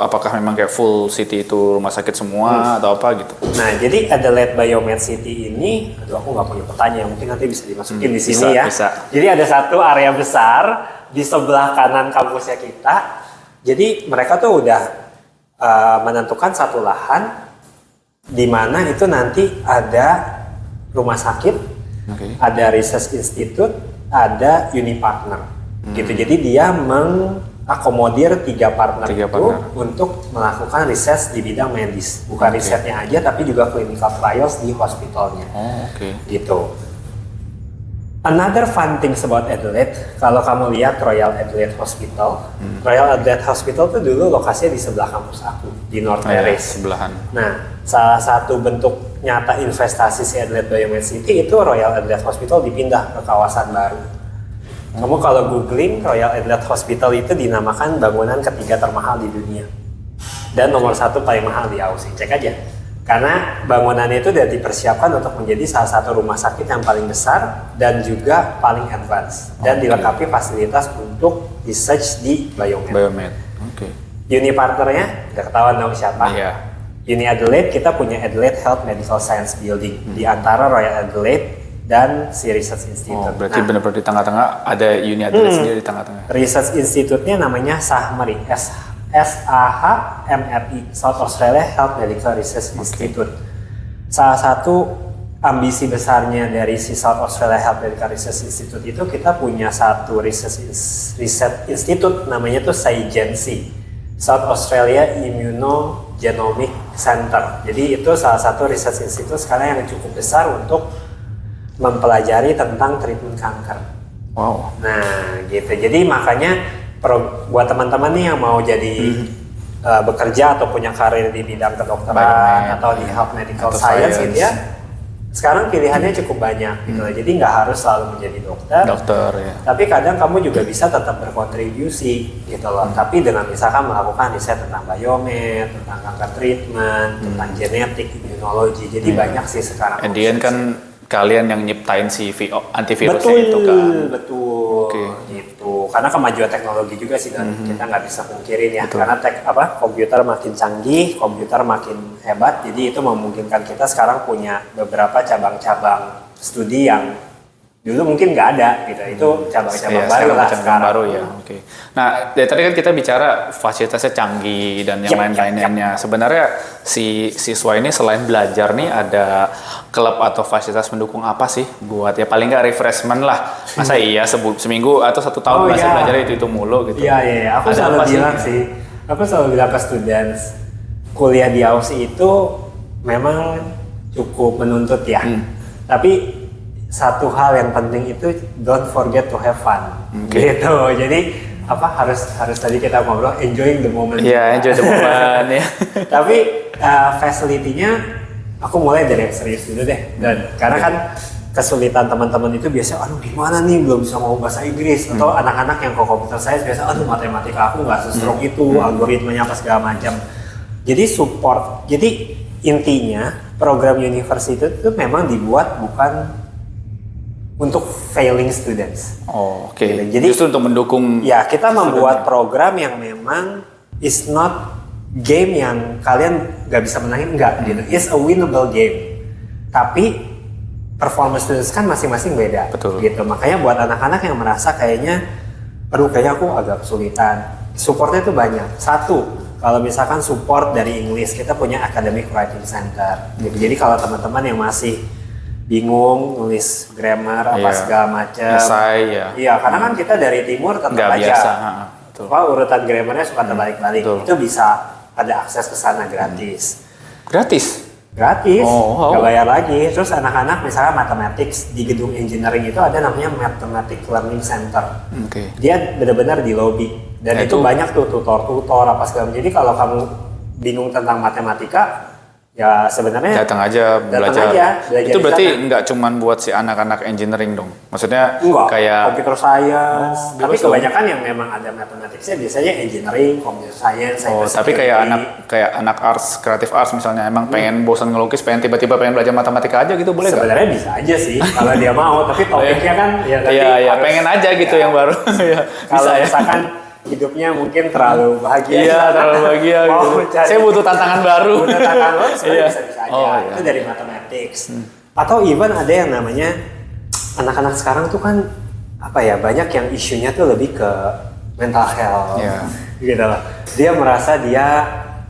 apakah memang kayak full city itu rumah sakit semua atau apa gitu? Nah, jadi Adelaide Biomed City ini, aduh aku nggak punya petanya, mungkin nanti bisa dimasukin di sini ya. Bisa. Jadi ada satu area besar di sebelah kanan kampusnya kita. Jadi mereka tuh udah menentukan satu lahan di mana itu nanti ada rumah sakit, ada research institute, ada uni partner. Gitu. Jadi dia mengakomodir tiga partner untuk melakukan riset di bidang medis. Bukan risetnya aja, tapi juga clinical trials di hospitalnya. Gitu. Another fun thing about Adelaide, kalau kamu lihat Royal Adelaide Hospital, Royal Adelaide Hospital itu dulu lokasinya di sebelah kampus aku, di North Terrace. Sebelahan. Nah, salah satu bentuk nyata investasi si Adelaide Biomed City itu Royal Adelaide Hospital dipindah ke kawasan baru. Kamu kalau googling Royal Adelaide Hospital itu dinamakan bangunan ketiga termahal di dunia. Dan nomor satu paling mahal di Aussie. Cek aja. Karena bangunannya itu sudah dipersiapkan untuk menjadi salah satu rumah sakit yang paling besar dan juga paling advance dan dilengkapi fasilitas untuk research di biomed. Oke. Uni partnernya udah ketahuan dong siapa? Iya. Uni Adelaide, kita punya Adelaide Health Medical Science Building di antara Royal Adelaide dan si Research Institute. Berarti benar-benar di tengah-tengah ada Uni Adelaide sendiri di tengah-tengah. Research Institute-nya namanya SAHMRI, SAHMRI, South Australia Health Medical Research Institute. Salah satu ambisi besarnya dari si South Australia Health Medical Research Institute itu kita punya satu research institute namanya tuh SAIGENC, South Australia Immunogenomic Center. Jadi itu salah satu research institute sekarang yang cukup besar untuk mempelajari tentang treatment kanker. Wow. Nah gitu, jadi makanya buat teman-teman nih yang mau jadi bekerja atau punya karir di bidang kedokteran atau di health medical science gitu ya, sekarang pilihannya cukup banyak gitu. Jadi nggak harus selalu menjadi dokter ya. Tapi kadang kamu juga bisa tetap berkontribusi gitu loh. Tapi dengan misalkan melakukan riset tentang biomed, tentang kanker treatment, tentang genetik, immunologi. Jadi banyak sih sekarang. Kemudian kan kalian yang nyiptain si antivirusnya itu kan. Betul. Gitu. Karena kemajuan teknologi juga sih dan kita nggak bisa pungkirin ya. Betul. Karena komputer makin canggih, komputer makin hebat. Jadi itu memungkinkan kita sekarang punya beberapa cabang-cabang studi yang dulu mungkin nggak ada gitu. Itu cabang-cabang baru lah sekarang. Baru ya. Oke. Nah, dari tadi kan kita bicara fasilitasnya canggih dan yang lain-lainnya. Sebenarnya si siswa ini selain belajar nih ada klub atau fasilitas mendukung apa sih buat ya paling nggak refreshment lah. Masa iya seminggu atau 1 tahun masih belajar itu mulu gitu. Iya. Aku selalu bilang sih. Aku selalu bilang ke students kuliah di Aussie itu memang cukup menuntut ya. Tapi satu hal yang penting itu don't forget to have fun. Gitu. Jadi harus tadi kita ngobrol enjoying the moment. Iya, enjoy the moment ya. Tapi facility-nya aku mulai dari yang serius dulu deh. Dan karena kan kesulitan teman-teman itu biasa gimana nih belum bisa ngomong bahasa Inggris atau anak-anak yang komputer science biasa matematika aku nggak sestrong itu, algoritmanya apa segala macam. Jadi support. Jadi intinya program university itu memang dibuat bukan untuk failing students. Oke. Jadi justru untuk mendukung. Ya, kita membuat program yang memang is not game yang kalian nggak bisa menangin, gitu. It's a winnable game. Tapi performance students kan masing-masing beda. Betul. Gitu. Makanya buat anak-anak yang merasa kayaknya aku agak kesulitan. Supportnya itu banyak. Satu, kalau misalkan support dari English, kita punya Academic Writing Center. Gitu. Jadi kalau teman-teman yang masih bingung nulis grammar segala macam. Esai ya. Iya, karena kan kita dari timur tetap nggak aja. Biasa. Urutan grammarnya suka terbalik-balik. Itu bisa ada akses ke sana gratis. Gratis? Gratis. Nggak bayar lagi. Terus anak-anak misalnya mathematics di gedung engineering itu ada namanya Mathematics Learning Center. Dia benar-benar di lobby. Dan itu banyak tuh tutor-tutor apa segala macam. Jadi kalau kamu bingung tentang matematika, ya sebenarnya datang aja belajar itu berarti nggak cuman buat si anak-anak engineering dong, maksudnya kayak computer science, tapi kebanyakan yang memang ada matematiknya biasanya engineering, computer science. Tapi kayak anak arts, creative arts misalnya emang pengen bosan ngelukis, pengen tiba-tiba pengen belajar matematika aja gitu boleh? Sebenarnya bisa aja sih kalau dia mau, tapi topiknya kan ya pengen aja gitu yang baru. Kalau misalkan hidupnya mungkin terlalu bahagia. Iya, terlalu bahagia gitu. Saya butuh tantangan baru. Sebenarnya bisa-bisa aja. Itu dari mathematics. Atau even ada yang namanya anak-anak sekarang tuh kan banyak yang isunya tuh lebih ke mental health. Gitu lah. Dia merasa dia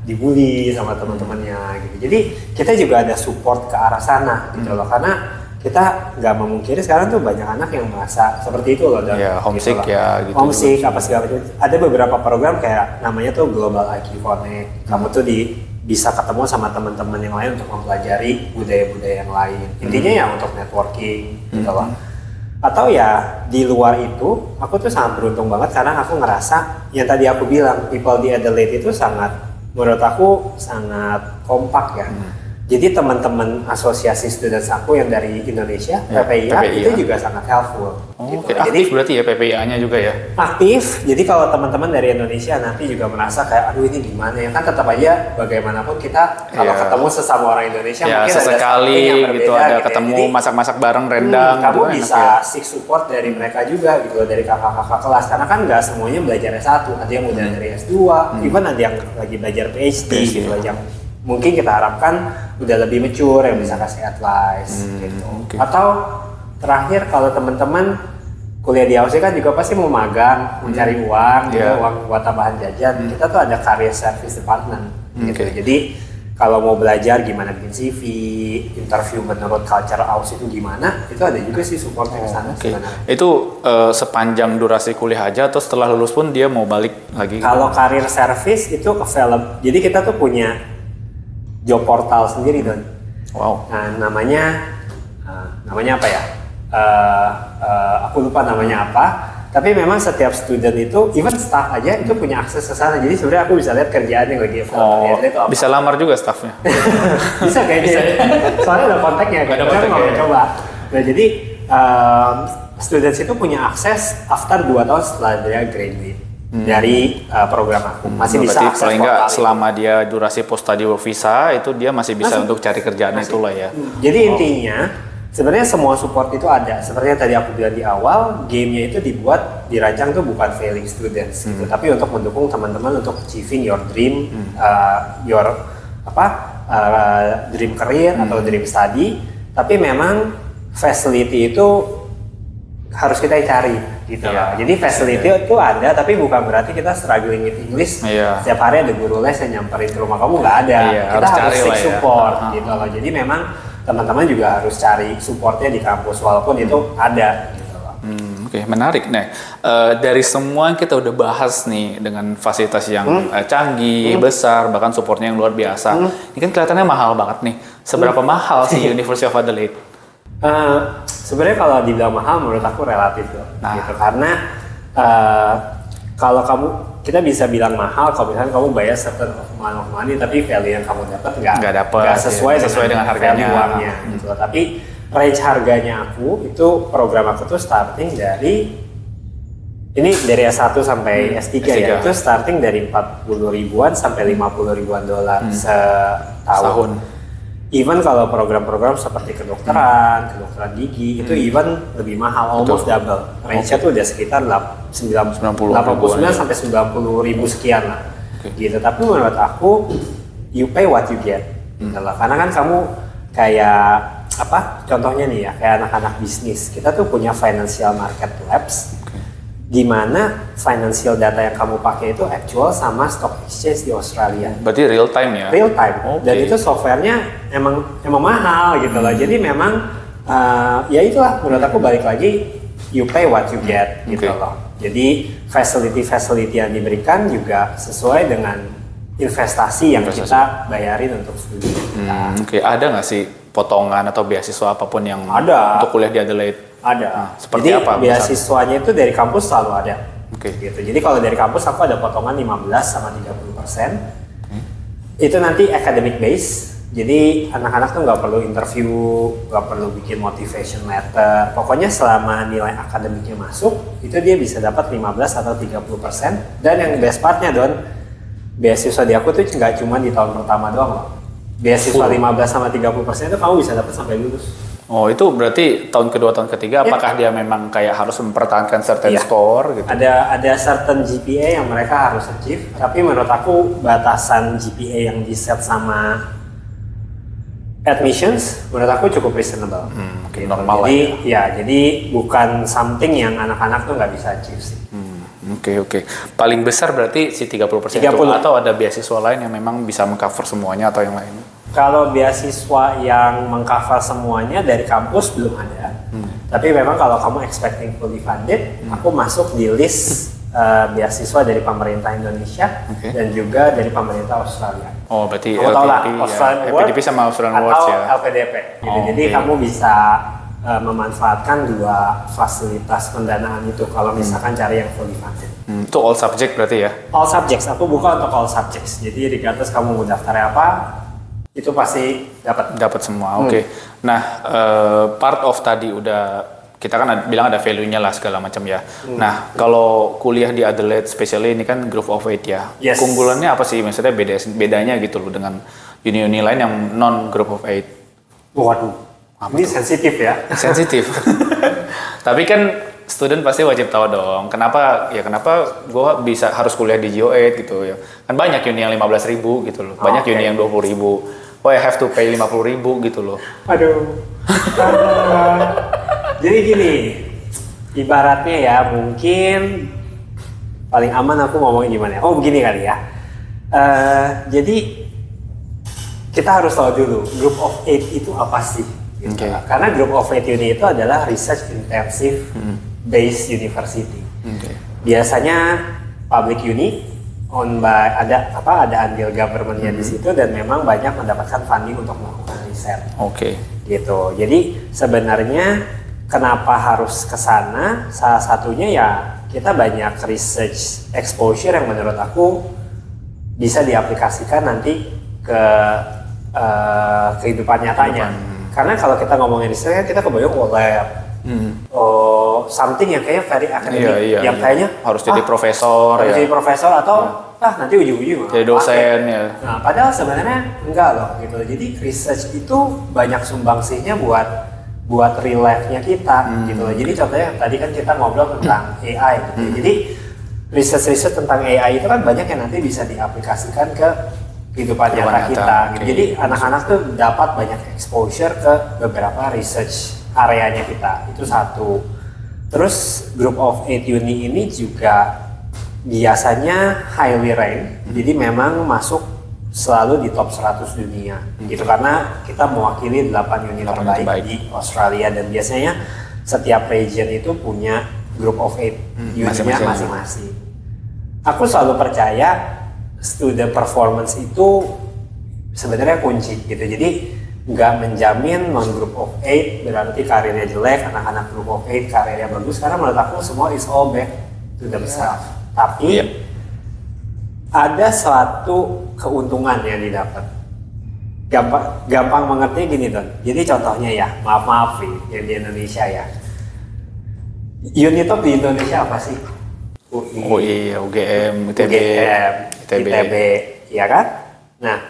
dibully sama teman-temannya gitu. Jadi kita juga ada support ke arah sana gitu loh. Karena kita nggak memungkiri sekarang tuh banyak anak yang merasa seperti itu loh, dan homesick gitu. Homesick apa segala macam. Ada beberapa program kayak namanya tuh Global IQ Connect. Kamu tuh bisa ketemu sama teman-teman yang lain untuk mempelajari budaya-budaya yang lain. Intinya ya untuk networking gitu loh. Atau ya di luar itu, aku tuh sangat beruntung banget karena aku ngerasa yang tadi aku bilang people di Adelaide itu menurut aku sangat kompak ya. Jadi teman-teman asosiasi students aku yang dari Indonesia, Ya, PPIA, PPIA. itu juga sangat helpful. Oh, gitu. oke. Jadi Aktif berarti ya PPIA-nya juga ya? aktif, jadi kalau teman-teman dari Indonesia nanti juga merasa kayak, aduh ini gimana ya, kan tetap aja bagaimanapun kita kalau Iya. ketemu sesama orang Indonesia Ya, mungkin ada sesekali something yang gitu berbeda ada gitu ya. ketemu Jadi, masak-masak bareng rendang kamu gitu kan bisa enak ya. seek support dari mereka juga gitu loh, dari kakak-kakak kelas, karena kan nggak semuanya belajar S1, ada yang udah dari S2, even ada yang lagi belajar PhD gitu loh, yang mungkin kita harapkan udah lebih mature, yang bisa kasih advice gitu. oke. Atau terakhir kalau teman-teman kuliah di Aussie kan juga pasti mau magang, mencari uang, gitu, Iya. uang buat tambahan jajan. Kita tuh ada career service department gitu. Oke. Jadi kalau mau belajar gimana bikin CV, interview menurut culture Aussie itu gimana, itu ada juga sih supportnya ke sana Oke. sebenarnya. Itu sepanjang durasi kuliah aja atau setelah lulus pun dia mau balik lagi? Kalau career service itu available. Jadi kita tuh punya job portal sendiri, Don. Wow. Nah, namanya apa ya? Aku lupa namanya apa. Tapi memang setiap student itu, even staff aja itu punya akses ke sana. Jadi sebenarnya aku bisa lihat kerjaan yang lagi available. Oh, di Adelaide itu apa. bisa lamar juga staffnya? Bisa kayaknya. Soalnya ada kontaknya kan. Ada Kita kontaknya, mau ya. coba. Nah, jadi students itu punya akses after 2 tahun setelah dia graduate dari program aku. Masih bisa Berarti akses paling nggak portal itu. selama dia durasi post study work visa itu dia masih bisa untuk cari kerjaan itulah ya. Jadi intinya sebenarnya semua support itu ada. Seperti yang tadi aku bilang di awal, gamenya itu dirancang tuh bukan failing students gitu, tapi untuk mendukung teman-teman untuk achieving your dream, your dream career atau dream study. Tapi memang facility itu harus kita cari gitu Iya. lah. Jadi facility itu ada, tapi bukan berarti kita struggling with English. Iya. Setiap hari ada guru les yang nyamperin ke rumah kamu, nggak ada. Iya, Kita harus harus cari seek lah ya. support Ah. gitu loh. Jadi memang teman-teman juga harus cari supportnya di kampus walaupun itu ada gitu loh. Oke, menarik nih. Dari semua yang kita udah bahas nih dengan fasilitas yang canggih, besar, bahkan supportnya yang luar biasa. Ini kan kelihatannya mahal banget nih. Seberapa mahal sih University of Adelaide? Sebenarnya kalau dibilang mahal menurut aku relatif loh, Nah. gitu. Karena kalau kita bisa bilang mahal kalau misalnya kamu bayar certain amount of money tapi value yang kamu dapat Nggak dapet, nggak sesuai, ya. Sesuai dengan harganya. value uangnya gitu loh. Tapi range harganya aku itu program aku tuh starting dari S1 sampai S3 ya, itu starting dari 40 ribuan sampai 50 ribuan dolar setahun. Even kalau program-program seperti kedokteran gigi itu even lebih mahal, almost double. Range-nya tuh udah sekitar 89 sampai 90 ribu sekian lah. Gitu. Tapi menurut aku you pay what you get. Gitu lah. Karena kan kamu kayak contohnya nih ya, kayak anak-anak bisnis. Kita tuh punya financial market labs di mana financial data yang kamu pakai itu actual sama stock exchange di Australia. Berarti real time ya? Real time. Oke. Dan itu softwarenya emang mahal gitu loh. Jadi memang ya itulah menurut aku balik lagi you pay what you get gitu Oke. loh. Jadi facility yang diberikan juga sesuai dengan investasi yang kita bayarin untuk studi. Oke, ada nggak sih potongan atau beasiswa apapun yang Ada. untuk kuliah di Adelaide? Ada. Seperti Jadi apa? beasiswanya itu dari kampus selalu ada. Oke. Gitu. Jadi kalau dari kampus aku ada potongan 15 sama 30%. Itu nanti academic base. Jadi anak-anak tuh nggak perlu interview, nggak perlu bikin motivation letter. Pokoknya selama nilai akademiknya masuk, itu dia bisa dapat 15 atau 30%. Dan yang best partnya Don, beasiswa di aku tuh nggak cuma di tahun pertama doang loh. Beasiswa 15 sama 30% itu kamu bisa dapat sampai lulus. Oh, itu berarti tahun kedua, tahun ketiga, apakah dia memang kayak harus mempertahankan certain Iya. score gitu? Ada certain GPA yang mereka harus achieve, tapi menurut aku batasan GPA yang di-set sama admissions menurut aku cukup reasonable. Oke, normal lah Jadi jadi bukan something yang anak-anak tuh nggak bisa achieve sih. Oke. Paling besar berarti si 30% 30. itu atau ada beasiswa lain yang memang bisa mengcover semuanya atau yang lain? Kalau beasiswa yang mengcover semuanya dari kampus belum ada. Tapi memang kalau kamu expecting fully funded, aku masuk di list beasiswa dari pemerintah Indonesia dan juga dari pemerintah Australia. Oh, berarti Kamu tahu lah, LPDP Australian ya. Award LPDP sama Australian atau Awards ya. LPDP. Gitu. Oh, Jadi oke. kamu bisa memanfaatkan dua fasilitas pendanaan itu kalau misalkan cari yang fully funded. Itu all subject berarti ya? All subjects, aku buka untuk all subjects. Jadi regardless kamu mau daftar apa, itu pasti dapat. Dapat semua. Oke. Nah, part of tadi udah kita kan bilang ada value-nya lah segala macam ya. Nah, kalau kuliah di Adelaide, especially ini kan Group of Eight ya. Yes. Keunggulannya apa sih? Maksudnya bedanya gitu loh dengan uni-uni lain yang non Group of Eight. Waduh, ini sensitif ya. Sensitif. Tapi kan student pasti wajib tahu dong. Kenapa gue harus kuliah di Geo8 gitu ya. Kan banyak uni yang 15.000 gitu loh. Banyak uni yang 20.000. I have to pay 50.000 gitu loh. Aduh. Jadi gini, ibaratnya ya mungkin paling aman aku ngomongin gimana ya. Oh begini kali ya. Jadi kita harus tahu dulu Group of Eight itu apa sih? Gitu. Okay. Karena Group of Eight uni itu adalah research intensive based university. Okay. Biasanya public uni owned by ada andil government-nya di situ dan memang banyak mendapatkan funding untuk melakukan riset. Oke. Gitu. Jadi sebenarnya kenapa harus ke sana? Salah satunya ya kita banyak research exposure yang menurut aku bisa diaplikasikan nanti ke kehidupan nyatanya. Karena kalau kita ngomongin riset, kita kebayang lab, something yang kayaknya very academic, yang kayaknya harus jadi profesor, harus jadi profesor atau nanti ujung-ujung jadi dosen ya. Nah, padahal sebenarnya enggak loh gitu. Jadi research itu banyak sumbangsihnya buat real life-nya kita gitu loh. Jadi contohnya tadi kan kita ngobrol tentang AI gitu. Jadi research tentang AI itu kan banyak yang nanti bisa diaplikasikan ke kehidupan nyata kita. Okay. Jadi anak-anak tuh dapat banyak exposure ke beberapa research areanya kita. Itu satu. Terus Group of Eight uni ini juga biasanya highly ranked. Jadi memang masuk selalu di top 100 dunia. Gitu karena kita mewakili 8 uni terbaik di Australia dan biasanya setiap region itu punya Group of Eight uni-nya masing-masing. Aku selalu percaya student performance itu sebenarnya kunci gitu. Jadi nggak menjamin non group of eight berarti karirnya jelek, anak-anak group of eight karirnya bagus. Karena menurut aku semua is all back to themselves. Tapi ada suatu keuntungan yang didapat. Gampang mengerti gini Don. Jadi contohnya ya, maaf yang di Indonesia ya. Unitop di Indonesia apa sih? UI, UGM, ITB, ya kan? Nah,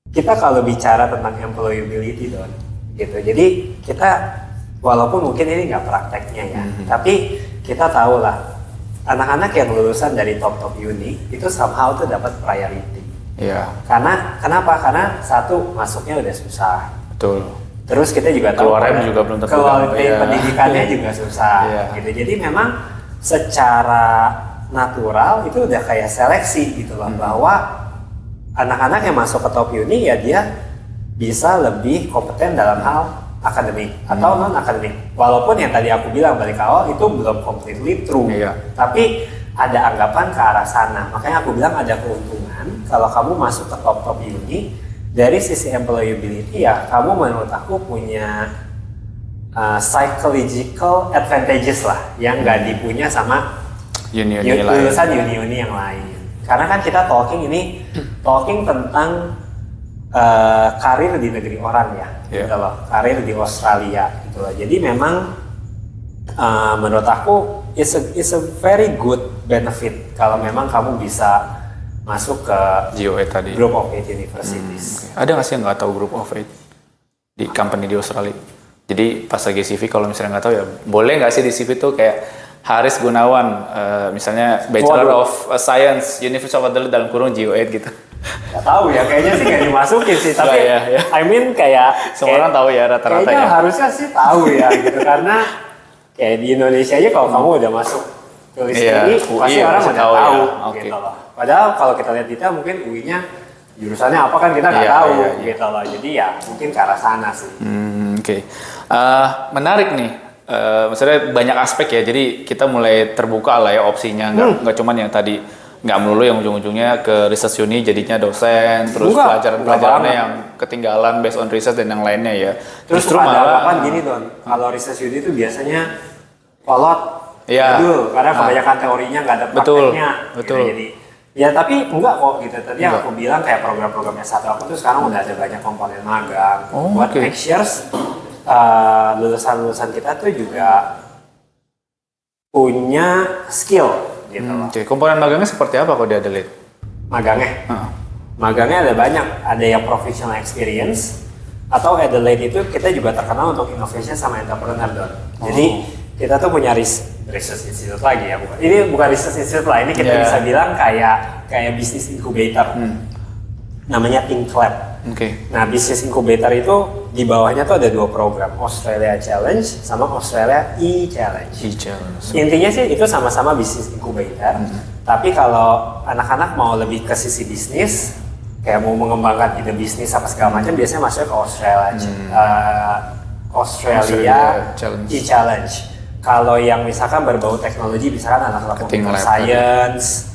kita kalau bicara tentang employability Don, gitu. Jadi kita walaupun mungkin ini nggak prakteknya ya, tapi kita tahu lah anak-anak yang lulusan dari top uni itu somehow tuh dapat priority. Iya. Karena kenapa? Karena satu masuknya udah susah. Betul. Terus kita juga tahu keluarnya juga belum tentu. Pendidikannya juga susah. Gitu. Jadi memang secara natural itu udah kayak seleksi gitu loh, bahwa anak-anak yang masuk ke top uni ya dia bisa lebih kompeten dalam hal akademik atau non akademik. Walaupun yang tadi aku bilang balik awal itu belum completely true, tapi ada anggapan ke arah sana. Makanya aku bilang ada keuntungan kalau kamu masuk ke top uni. Dari sisi employability ya kamu menurut aku punya psychological advantages lah yang nggak dipunya sama lulusan uni-uni yang lain. Karena kan kita talking tentang karir di negeri orang ya, gitu loh, karir di Australia gitu loh. Jadi memang menurut aku it's a very good benefit kalau memang kamu bisa masuk ke Geo8 tadi. Group of Eight Universities. Ada nggak sih yang nggak tahu Group of Eight di company di Australia? Jadi pas lagi CV kalau misalnya nggak tahu ya boleh nggak sih di CV tuh kayak Haris Gunawan, misalnya Bachelor of Science University of Adelaide dalam kurung Geo8 gitu. Gak tahu ya, kayaknya sih nggak dimasukin sih. Tapi I mean kayak semua orang tahu ya rata-rata kayaknya ya. harusnya sih tahu ya gitu karena kayak di Indonesia aja kalau kamu udah masuk tulis ini pasti orang udah tahu gitu loh. Padahal kalau kita lihat detail mungkin UI-nya jurusannya apa kan kita nggak tahu gitu loh. Jadi ya mungkin ke arah sana sih. Oke. Menarik nih. Maksudnya banyak aspek ya. Jadi kita mulai terbuka lah ya opsinya. Nggak cuman yang tadi nggak melulu yang ujung-ujungnya ke research uni jadinya dosen, terus pelajaran-pelajarannya yang ketinggalan based on research dan yang lainnya ya. Terus justru malah kan gini Don, kalau research uni itu biasanya kolot. Karena kebanyakan teorinya nggak ada prakteknya. Betul. Jadi Ya tapi enggak kok gitu. Tadi yang Enggak. aku bilang kayak program-program S1 aku tuh sekarang udah ada banyak komponen magang. Oh, Buat oke. make sure lulusan-lulusan kita tuh juga punya skill gitu loh. Oke, komponen magangnya seperti apa kok di Adelaide? Magangnya. Heeh. Magangnya ada banyak, ada yang professional experience atau Adelaide itu kita juga terkenal untuk innovation sama entrepreneur Don. Jadi kita tuh punya research institute lagi ya, bukan? Ini bukan research institute lah, ini kita Yeah. bisa bilang kayak business incubator. Namanya Think Lab. Oke. Nah, business incubator itu di bawahnya tuh ada 2 program, Australia Challenge sama Australia E-Challenge. E-challenge. Intinya sih itu sama-sama bisnis incubator, tapi kalau anak-anak mau lebih ke sisi bisnis, kayak mau mengembangkan ide bisnis apa segala macam, biasanya masuk ke Australia Challenge. E-Challenge. Kalau yang misalkan berbau teknologi, misalkan anak-anak Cutting computer lab science,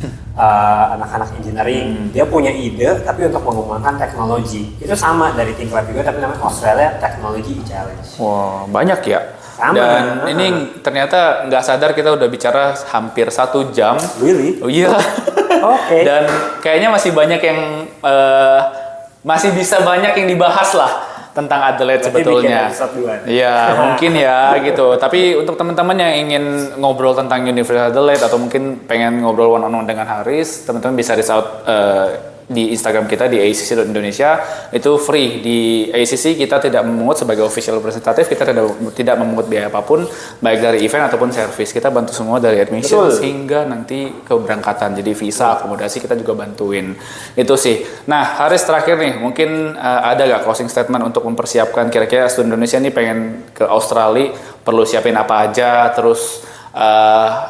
anak-anak engineering, dia punya ide tapi untuk mengembangkan teknologi. Itu sama dari Think Lab juga, tapi namanya Australia Technology E-Challenge. Wah, banyak ya. Sama. Dan ini ternyata nggak sadar kita udah bicara hampir 1 jam. Really? Oh iya. Oke. Dan kayaknya masih banyak yang masih bisa banyak yang dibahas lah tentang Adelaide Berarti sebetulnya. bikin episode 2. Iya, mungkin ya gitu. Tapi untuk teman-teman yang ingin ngobrol tentang Universitas Adelaide atau mungkin pengen ngobrol one on one dengan Haris, teman-teman bisa reach out di Instagram kita di acc.indonesia. Itu free. Di ACC kita tidak memungut sebagai official representative, kita tidak memungut biaya apapun baik dari event ataupun service. Kita bantu semua dari admission Betul. hingga nanti keberangkatan. Jadi visa, akomodasi kita juga bantuin. Itu sih. Nah, Haris terakhir nih, mungkin ada gak closing statement untuk mempersiapkan kira-kira student Indonesia nih pengen ke Australia, perlu siapin apa aja, terus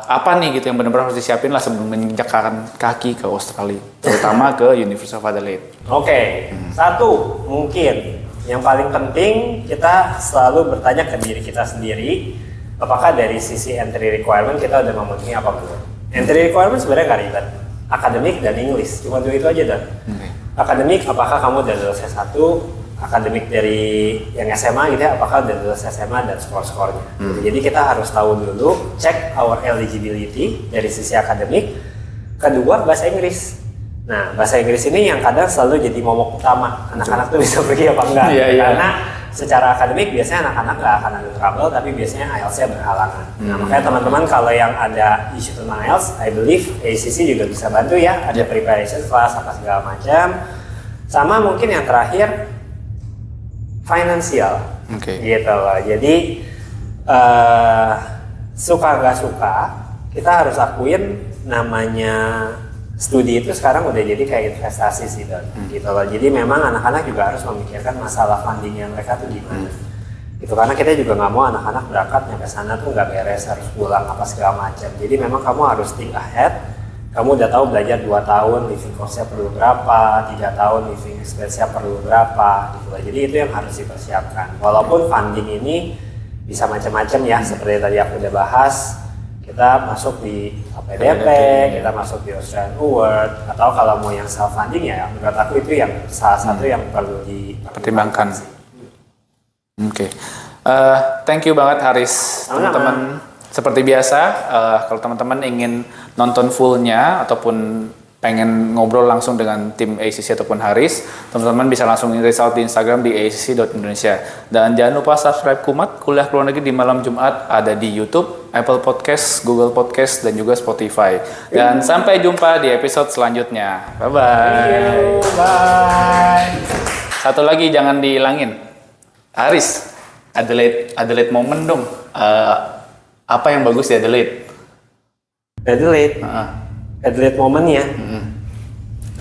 apa nih gitu yang benar-benar harus disiapin lah sebelum menginjakkan kaki ke Australia, terutama ke University of Adelaide. Oke, satu mungkin yang paling penting kita selalu bertanya ke diri kita sendiri, apakah dari sisi entry requirement kita udah memenuhi apa belum. Entry requirement sebenarnya nggak ribet, akademik dan English, cuma dua itu aja dan. Oke. Akademik, apakah kamu udah lulus S1, akademik dari yang SMA gitu ya, apakah udah lulus SMA dan skor-skornya. Jadi kita harus tahu dulu, cek our eligibility dari sisi akademik. Kedua, bahasa Inggris. Nah, bahasa Inggris ini yang kadang selalu jadi momok utama. Anak-anak tuh bisa pergi apa enggak. Iya, iya. Karena secara akademik biasanya anak-anak nggak akan ada trouble, tapi biasanya IELTS-nya berhalangan. Nah, makanya teman-teman kalau yang ada isu tentang IELTS, I believe ACC juga bisa bantu ya. Ada preparation class, apa segala macam. Sama mungkin yang terakhir, finansial, Oke. gitu loh. Jadi suka nggak suka, kita harus akuin namanya studi itu sekarang udah jadi kayak investasi sih Don, gitu loh. Jadi memang anak-anak juga harus memikirkan masalah fundingnya mereka tuh gimana. Gitu, karena kita juga nggak mau anak-anak berangkat nyampe sana tuh nggak beres, harus pulang apa segala macam. Jadi memang kamu harus think ahead. Kamu udah tahu belajar 2 tahun, living cost-nya perlu berapa, 3 tahun living expense-nya perlu berapa, gitu lah. Jadi itu yang harus dipersiapkan. Walaupun funding ini bisa macam-macam ya, seperti tadi aku udah bahas, kita masuk di APDP, kita masuk di Australian Award, atau kalau mau yang self funding ya, menurut aku itu yang salah satu yang perlu Pertimbangkan. sih. Oke. Thank you banget Haris. Sama-sama. Teman-teman, seperti biasa, kalau teman-teman ingin nonton fullnya ataupun pengen ngobrol langsung dengan tim ACC ataupun Haris, teman-teman bisa langsung reach out di Instagram di acc.indonesia. Dan jangan lupa subscribe Kumat, kuliah keluar negeri di malam Jumat, ada di YouTube, Apple Podcast, Google Podcast, dan juga Spotify. Dan sampai jumpa di episode selanjutnya. Bye-bye. Bye. Satu lagi jangan dihilangin. Haris, Adelaide moment dong. Apa yang bagus di Adelaide? Adelaide. Adelaide momennya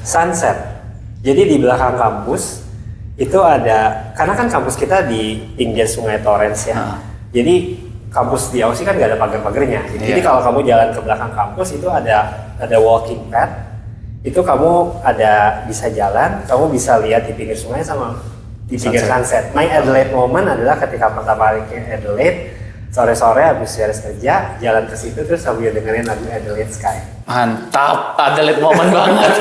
sunset. Jadi di belakang kampus itu ada, karena kan kampus kita di pinggir Sungai Torrens ya. Jadi kampus di Aussie kan nggak ada pagar-pagarnya. Jadi kalau kamu jalan ke belakang kampus itu ada walking path. Itu kamu bisa jalan, kamu bisa lihat di pinggir sungai sama di pinggir sunset. My Adelaide moment adalah ketika pertama kali ke Adelaide, sore-sore habis beres kerja, jalan ke situ terus sambil dengerin lagu Adelaide Sky. Mantap, Adelaide moment banget.